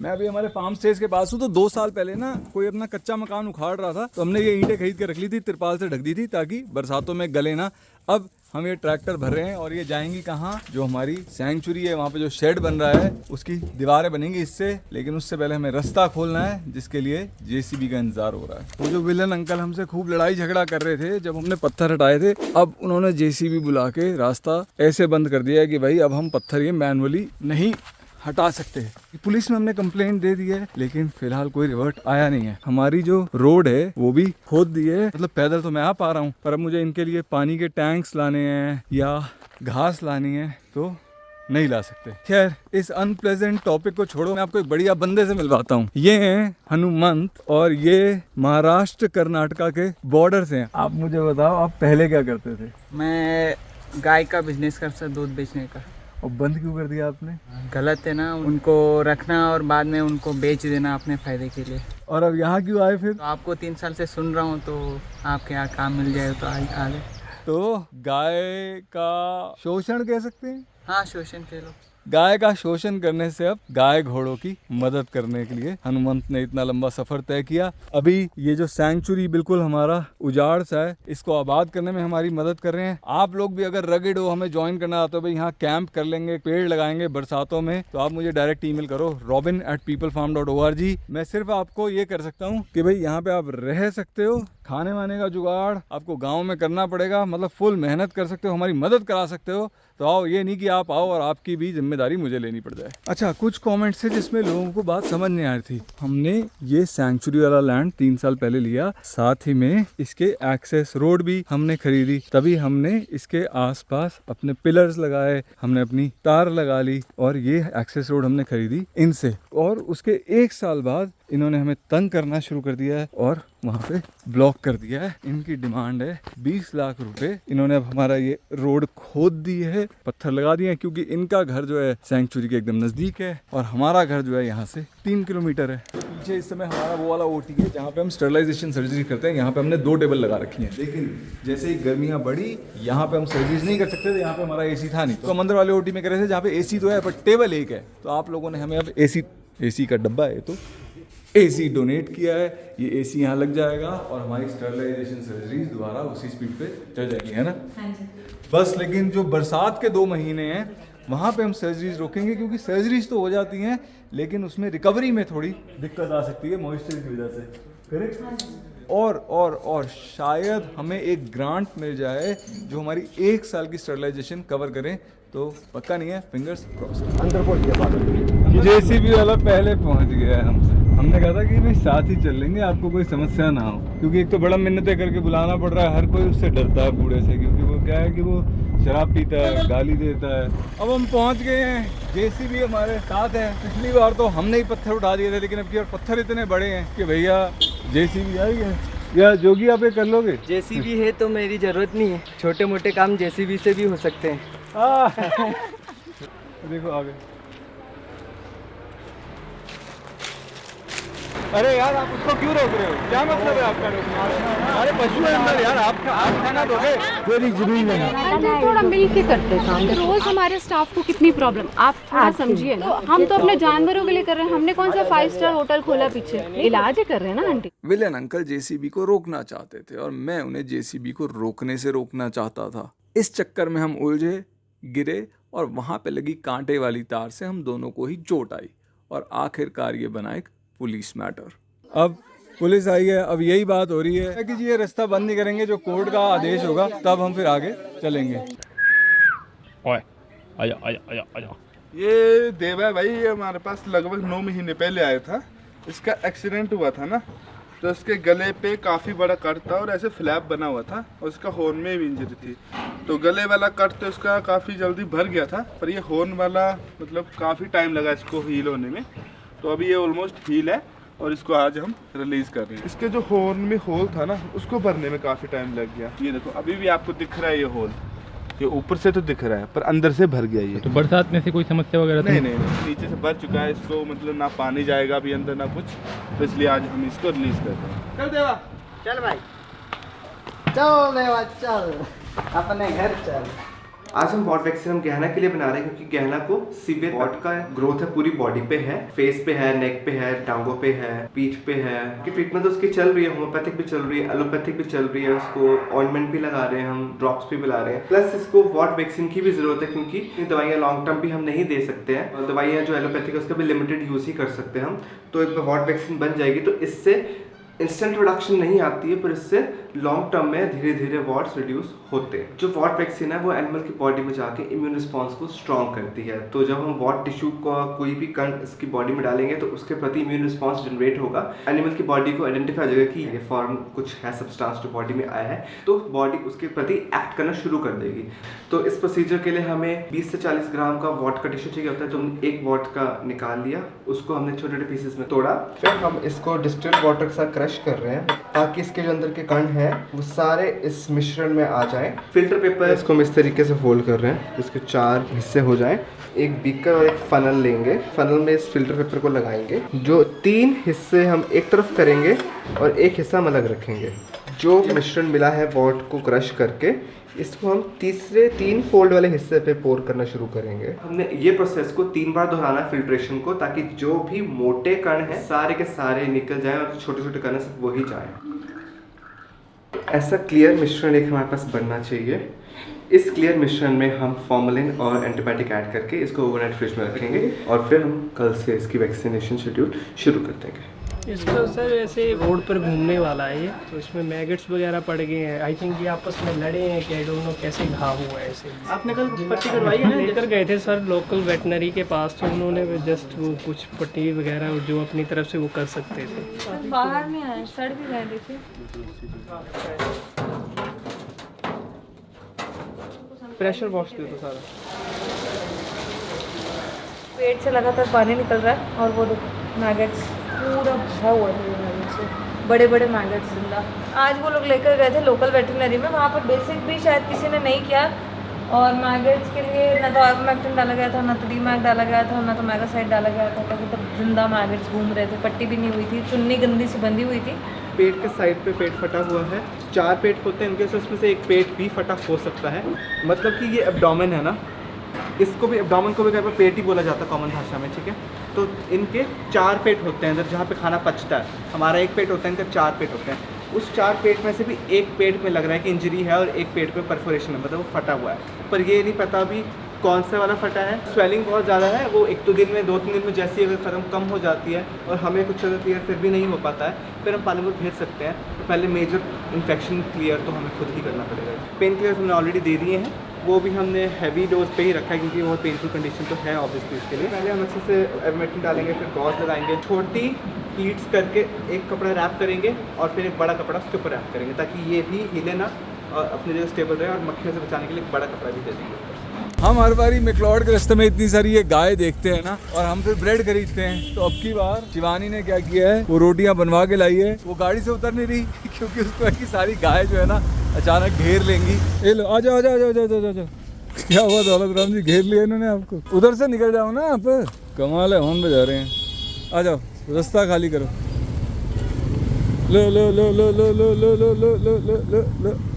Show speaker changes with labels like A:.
A: मैं अभी हमारे फार्म स्टेज के पास हूँ। तो 2 साल पहले ना कोई अपना कच्चा मकान उखाड़ रहा था, तो हमने ये ईंटें खरीद के रख ली थी, तिरपाल से ढक दी थी ताकि बरसातों में गले ना। अब हम ये ट्रैक्टर भर रहे हैं और ये जाएंगी कहाँ, जो हमारी सैंक्चुरी है वहाँ पे जो शेड बन रहा है उसकी दीवारें बनेंगी इससे। लेकिन उससे पहले हमें रास्ता खोलना है, जिसके लिए जेसीबी का इंतजार हो रहा है। वो जो विलन अंकल हमसे खूब लड़ाई झगड़ा कर रहे थे जब हमने पत्थर हटाए थे, अब उन्होंने जेसीबी बुला के रास्ता ऐसे बंद कर दिया है कि भाई अब हम पत्थर ये मैनुअली नहीं हटा सकते हैं। पुलिस में हमने कंप्लेंट दे दी है, लेकिन फिलहाल कोई रिवर्ट आया नहीं है। हमारी जो रोड है वो भी खोद दी है, मतलब पैदल तो मैं आ पा रहा हूँ, पर अब मुझे इनके लिए पानी के टैंक्स लाने हैं या घास लानी है तो नहीं ला सकते। खैर, इस अनप्लेजेंट टॉपिक को छोड़ो, मैं आपको एक बढ़िया बंदे से मिलवाता हूँ। ये हैं हनुमंत और ये महाराष्ट्र कर्नाटका के बॉर्डर से हैं। आप मुझे बताओ, आप पहले क्या करते थे?
B: मैं गाय का बिजनेस करता, दूध बेचने का।
A: और बंद क्यों कर दिया आपने?
B: गलत है ना, उनको रखना और बाद में उनको बेच देना अपने फायदे के लिए।
A: और अब यहाँ क्यों आए फिर?
B: तो आपको 3 साल से सुन रहा हूँ, तो आपके यहाँ काम मिल जाए तो आ गए।
A: तो गाय का शोषण कह सकते हैं?
B: हाँ, शोषण के लो।
A: गाय का शोषण करने से अब गाय घोड़ों की मदद करने के लिए हनुमंत ने इतना लंबा सफर तय किया। अभी ये जो सैंक्चुरी बिल्कुल हमारा उजाड़ सा है, इसको आबाद करने में हमारी मदद कर रहे हैं। आप लोग भी अगर रगेड हो, हमें ज्वाइन करना चाहते हो, भाई यहाँ कैंप कर लेंगे, पेड़ लगाएंगे बरसातों में, तो आप मुझे डायरेक्ट ईमेल करो robin@peoplefarm.org। मैं सिर्फ आपको ये कर सकता हूँ कि भाई यहाँ पे आप रह सकते हो, खाने वाने का जुगाड़ आपको गाँव में करना पड़ेगा, मतलब फुल मेहनत कर सकते हो, हमारी मदद करा सकते हो। तो आओ, ये नहीं कि आप आओ और आपकी भी जिम्मेदारी मुझे लेनी पड़ जाए। अच्छा, कुछ कमेंट्स थे जिसमें लोगों को बात समझ नहीं आ रही थी। हमने ये सैंक्चुरी वाला लैंड 3 साल पहले लिया, साथ ही में इसके एक्सेस रोड भी हमने खरीदी, तभी हमने इसके आसपास अपने पिलर्स लगाए, हमने अपनी तार लगा ली और ये एक्सेस रोड हमने खरीदी इनसे। और उसके 1 साल बाद इन्होंने हमें तंग करना शुरू कर दिया है और वहाँ पे ब्लॉक कर दिया है। इनकी डिमांड है 20 लाख रुपए। इन्होंने अब हमारा ये रोड खोद दी है, पत्थर लगा दिए हैं, क्योंकि इनका घर जो है सैंक्चुरी के एकदम नज़दीक है और हमारा घर जो है यहाँ से 3 किलोमीटर है। पीछे इस समय हमारा वो वाला ओटी है जहाँ पे हम स्टरलाइजेशन सर्जरी करते हैं। यहाँ पे हमने 2 टेबल लगा रखी हैं, लेकिन जैसे ही गर्मियाँ बढ़ी, यहाँ पे हम सर्जरीज नहीं कर सकते थे। यहाँ पे हमारा AC था नहीं, तो हम अंदर वाले ओटी में कर रहे थे जहाँ पे AC तो है पर टेबल एक है। तो आप लोगों ने हमें अब AC का डब्बा है तो AC डोनेट किया है। ये AC यहाँ लग जाएगा और हमारी स्टरलाइजेशन सर्जरीज दोबारा उसी स्पीड पे चल जाएगी, है ना? हाँ जी। बस, लेकिन जो बरसात के 2 महीने हैं वहाँ पे हम सर्जरीज रोकेंगे, क्योंकि सर्जरीज तो हो जाती हैं लेकिन उसमें रिकवरी में थोड़ी दिक्कत आ सकती है मॉइस्चर की वजह से। करेक्ट? और शायद हमें एक ग्रांट मिल जाए जो हमारी 1 साल की स्टरलाइजेशन कवर करें, तो पक्का नहीं है, फिंगर्स क्रॉस। अंदर पहुंच गया, जेसीबी वाला पहले पहुंच गया है हमसे। हमने कहा था कि भाई साथ ही चल लेंगे, आपको कोई समस्या ना हो, क्योंकि एक तो बड़ा मिन्नतें करके बुलाना पड़ रहा है, हर कोई उससे डरता है बूढ़े से, क्योंकि वो क्या है कि वो शराब पीता है, गाली देता है। अब हम पहुंच गए हैं, जेसीबी हमारे साथ है। पिछली बार तो हमने ही पत्थर उठा दिए थे, लेकिन अब की बार पत्थर इतने बड़े हैं कि भैया जेसीबी आई है। या जोगी आप ये कर लोगे?
B: जेसीबी है तो मेरी जरूरत नहीं है, छोटे मोटे काम जेसीबी से भी हो सकते हैं।
A: देखो आगे। अरे यार, आप उसको क्यों रोक रहे हो? क्या मतलब है आपका रोकना? अरे पशु है अंदर यार, आप खाना दोगे? मेरी जमीन है।
C: थोड़ा मिल के करते काम। रोज हमारे स्टाफ को कितनी प्रॉब्लम, आप थोड़ा समझिए ना। हम तो अपने जानवरों के लिए कर रहे हैं, हमने कौन सा 5 स्टार होटल खोला पीछे, इलाज ही कर रहे हैं ना आंटी।
A: विलन अंकल जेसीबी को रोकना चाहते थे और मैं उन्हें जेसीबी को रोकने से रोकना चाहता था। इस चक्कर में हम उलझे, गिरे और वहां पे लगी कांटे वाली तार से हम दोनों को ही चोट आई और आखिरकार ये बना एक पुलिस मैटर। अब पुलिस आई है, अब यही बात हो रही है कि जी ये रास्ता बंद नहीं करेंगे, जो कोर्ट का आदेश होगा तब हम फिर आगे चलेंगे।
D: ओए आजा आजा आजा आजा।
E: ये देवा भाई, ये हमारे पास लगभग 9 महीने पहले आया था। इसका एक्सीडेंट हुआ था ना, तो इसके गले पे काफ़ी बड़ा कट था और ऐसे फ्लैप बना हुआ था और उसका हॉर्न में भी इंजरी थी। तो गले वाला कट तो उसका काफ़ी जल्दी भर गया था, पर ये हॉर्न वाला मतलब काफ़ी टाइम लगा इसको हील होने में। तो अभी ये ऑलमोस्ट हील है और इसको आज हम रिलीज़ कर रहे हैं। इसके जो हॉर्न में होल था ना, उसको भरने में काफ़ी टाइम लग गया। ये देखो, अभी भी आपको दिख रहा है ये होल, ये ऊपर से तो दिख रहा है पर अंदर से भर गया ये।
D: तो बरसात में से कोई समस्या वगैरह
E: नहीं, नीचे से भर चुका है, इसको मतलब ना पानी जाएगा अभी अंदर ना कुछ, तो इसलिए आज हम इसको रिलीज कर रहे हैं।
B: चल देवा, चल भाई, चल देवा, चल अपने घर चल।
F: आज हम वॉट वैक्सीन हम गहना के लिए बना रहे हैं क्योंकि गहना को सीवियर वॉट का ग्रोथ है पूरी बॉडी पे है, फेस पे है, नेक पे है, टांगों पे है, पीठ पे है। कि ट्रीटमेंट तो उसकी चल रही है, होम्योपैथिक भी चल रही है, एलोपैथिक भी चल रही है, उसको ऑइंटमेंट भी लगा रहे हैं, हम ड्रॉप्स भी पिला रहे हैं। प्लस इसको वॉट वैक्सीन की भी जरूरत है क्योंकि दवाइयाँ लॉन्ग टर्म भी हम नहीं दे सकते हैं और दवाइयाँ जो एलोपैथिक है उसका भी लिमिटेड यूज ही कर सकते हैं हम। तो एक वॉट वैक्सीन बन जाएगी तो इससे इंस्टेंट रिडक्शन नहीं आती है, पर इससे लॉन्ग टर्म में धीरे धीरे वॉट्स रिड्यूस होते हैं। जो वॉट वैक्सीन है वो एनिमल की बॉडी में जाके इम्यून रिस्पॉन्स को स्ट्रॉन्ग करती है। तो जब हम वॉट टिश्यू का कोई भी कण इसकी बॉडी में डालेंगे तो उसके प्रति इम्यून रिस्पॉन्स जनरेट होगा। एनिमल की बॉडी को आइडेंटिफाई हो जाएगा कि ये फॉर्म कुछ है, सब्सटेंस जो बॉडी में आया है, तो बॉडी उसके प्रति एक्ट करना शुरू कर देगी। तो इस प्रोसीजर के लिए हमें 20 से 40 ग्राम का वॉट का टिश्यू चाहिए होता है। तो हमने एक वॉट का निकाल लिया, उसको हमने छोटे छोटे पीसेस में तोड़ा, फिर हम इसको डिस्टिल्ड वाटर के साथ क्रश कर रहे हैं ताकि इसके जो अंदर के कण हैं वो सारे इस मिश्रण में आ जाएं। फिल्टर पेपर इसको हम इस तरीके से फोल्ड कर रहे हैं, इसके 4 हिस्से हो जाएं। एक बीकर और एक फनल लेंगे, फनल में इस फिल्टर पेपर को लगाएंगे। जो 3 हिस्से हम एक तरफ करेंगे और एक हिस्सा हम अलग रखेंगे। जो मिश्रण मिला है वॉट को क्रश करके, इसको हम तीसरे 3 फोल्ड वाले हिस्से पे पोर करना शुरू करेंगे। हमने ये प्रोसेस को 3 बार दोहराना है फिल्ट्रेशन को, ताकि जो भी मोटे कण हैं सारे के सारे निकल जाएं और छोटे छोटे कण सिर्फ वही जाएं। ऐसा क्लियर मिश्रण एक हमारे पास बनना चाहिए। इस क्लियर मिश्रण में हम फॉर्मेलिन और एंटीबायोटिक ऐड करके इसको ओवरनाइट फ्रिज में रखेंगे और फिर हम कल से इसकी वैक्सीनेशन शेड्यूल शुरू कर देंगे।
G: इसको सर ऐसे रोड पर घूमने वाला है ये, तो इसमें मैगट्स वगैरह पड़ गए हैं। आई थिंक ये आपस में लड़े हैं कि आई डोंट नो कैसे घाव हुआ है ऐसे।
B: आपने कल पट्टी करवाई है ना?
G: लेकर गए थे सर लोकल वेटनरी के पास, तो उन्होंने जस्ट वो कुछ पट्टी वगैरह जो अपनी तरफ से वो कर सकते थे।
C: बाहर में आए, सड़ भी गए, देखिए।
G: प्रेशर वॉश दे दो सारा।
H: पेट से लगातार पानी निकल रहा है और वो देखो मैगट्स पूरा भरा हुआ है मैगट से, बड़े बड़े मैगट्स जिंदा। आज वो लोग लेकर गए थे लोकल वेटरनरी में, वहाँ पर बेसिक भी शायद किसी ने नहीं किया और मैगट्स के लिए ना तो आइवरमेक्टिन डाला गया था, ना तो डीमैक डाला गया था, ना तो मैगासाइड डाला गया था, ताकि तब जिंदा मैगट्स घूम रहे थे। पट्टी भी नहीं हुई थी, चुन्नी गंदी सी बंधी हुई थी।
F: पेट के साइड पे पेट फटा हुआ है, 4 पेट होते हैं इनके, उसमें से एक पेट भी फटा हो सकता है। मतलब कि ये एब्डोमेन है ना, इसको भी एब्डोमेन को भी कहीं पर पेट ही बोला जाता है कॉमन भाषा में, ठीक है। तो इनके 4 पेट होते हैं अंदर जहाँ पे खाना पचता है। हमारा 1 पेट होता है, इनका 4 पेट होते हैं। उस 4 पेट में से भी एक पेट में लग रहा है कि इंजरी है और एक पेट पे परफोरेशन है, मतलब वो फटा हुआ है, पर ये नहीं पता अभी कौन सा वाला फटा है। स्वेलिंग बहुत ज़्यादा है, वो 1-2 दिन में 2-3 दिन में जैसी अगर ख़त्म कम हो जाती है और हमें कुछ अगर क्लियर फिर भी नहीं हो पाता है, फिर हम पालनपुर भेज सकते हैं। तो पहले मेजर इन्फेक्शन क्लियर तो हमें खुद ही करना पड़ेगा। पेन किलर्स हमने ऑलरेडी दे दिए हैं, वो भी हमने हैवी डोज पे ही रखा है क्योंकि बहुत पेनफुल कंडीशन तो है ऑब्वियसली इसके लिए। पहले हम अच्छे से आइवरमेक्टिन डालेंगे, फिर गॉज लगाएंगे, छोटी प्लीट्स करके एक कपड़ा रैप करेंगे और फिर एक बड़ा कपड़ा उसके ऊपर रैप करेंगे ताकि ये भी हिले ना और अपनी जगह स्टेबल रहे, और मक्खियों से बचाने के लिए एक बड़ा कपड़ा भी दे देंगे।
A: हम हर बारी मैक्लोडगंज के रास्ते में इतनी सारी ये गाय देखते हैं ना, और हम फिर ब्रेड खरीदते हैं। तो अब की बार शिवानी ने क्या किया है, वो रोटियां बनवा के लाई है। वो गाड़ी से उतर नहीं रही क्योंकि उसको की सारी गाय जो है ना अचानक घेर लेंगी। ये लो, आ जाओ, क्या हुआ दौलत राम जी, घेर लिया इन्होंने आपको? उधर से निकल जाओ ना आप, कमाल है, हॉर्न बजा रहे हैं। आ जाओ, रास्ता खाली करो। लो लो लो लो लो लो लो लो लो लो लो लो।